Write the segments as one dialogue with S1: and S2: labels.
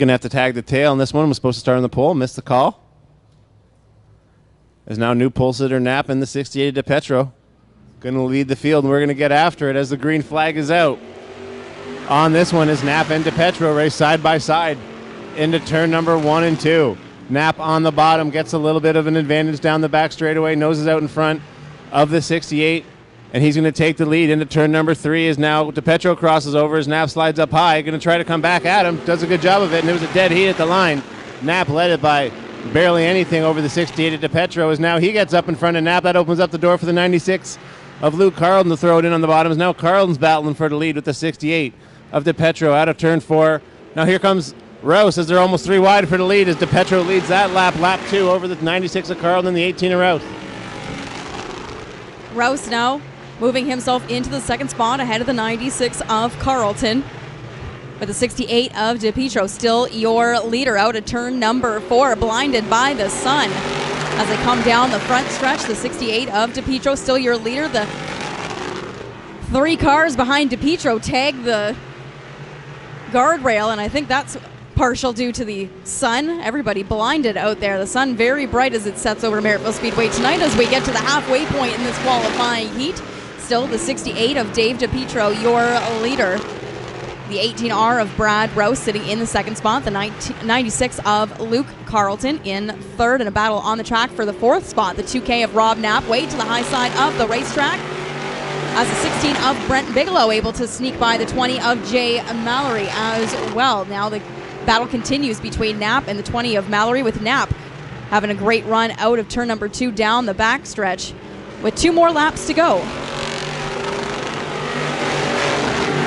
S1: going to have to tag the tail, and this one was supposed to start on the pole, missed the call. There's now new pole sitter Knapp in the 68 DePetro. Going to lead the field, and we're going to get after it as the green flag is out. On this one is Knapp and DePetro race side by side into turn number 1 and 2. Knapp on the bottom gets a little bit of an advantage down the back straightaway, noses out in front of the 68, and he's going to take the lead into turn number 3 as now DePetro crosses over as Knapp slides up high, going to try to come back at him, does a good job of it, and it was a dead heat at the line. Knapp led it by barely anything over the 68 at DePetro as now he gets up in front of Knapp. That opens up the door for the 96 of Luke Carlton to throw it in on the bottom. As now Carlton's battling for the lead with the 68 of DePetro out of turn 4. Now here comes Rouse as they're almost 3 wide for the lead as DePetro leads that lap, lap 2 over the 96 of Carlton and the 18 of Rouse.
S2: Rouse now moving himself into the second spot ahead of the 96 of Carlton. With the 68 of DePetro still your leader out at turn number 4, blinded by the sun. As they come down the front stretch, the 68 of DePetro still your leader. The 3 cars behind DePetro tag the guardrail, and I think that's partial due to the sun. Everybody blinded out there. The sun very bright as it sets over Merrittville Speedway tonight as we get to the halfway point in this qualifying heat. Still the 68 of Dave DePetro your leader. The 18R of Brad Rouse sitting in the second spot. The 96 of Luke Carlton in third in a battle on the track for the 4th spot. The 2K of Rob Knapp way to the high side of the racetrack. As the 16 of Brent Bigelow able to sneak by the 20 of Jay Mallory as well. Now the battle continues between Knapp and the 20 of Mallory, with Knapp having a great run out of turn number 2 down the backstretch with 2 more laps to go.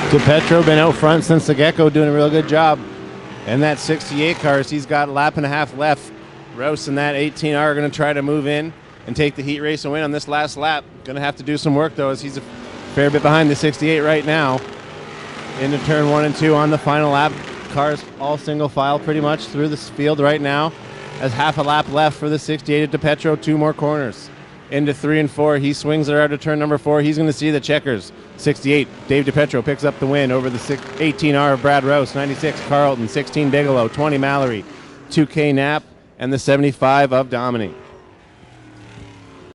S1: DePetro been out front since the get-go, doing a real good job. And that 68 cars, he's got a lap and a half left. Rouse and that 18R are going to try to move in and take the heat race and win on this last lap. Going to have to do some work, though, as he's a fair bit behind the 68 right now. Into turn 1 and 2 on the final lap. Cars all single file pretty much through this field right now. As half a lap left for the 68 at DePetro, 2 more corners. Into 3 and 4, he swings her out of turn number 4. He's going to see the checkers. 68, Dave DePetro picks up the win over the 18R of Brad Rouse, 96 Carlton, 16 Bigelow, 20 Mallory, 2K Knapp, and the 75 of Dominic.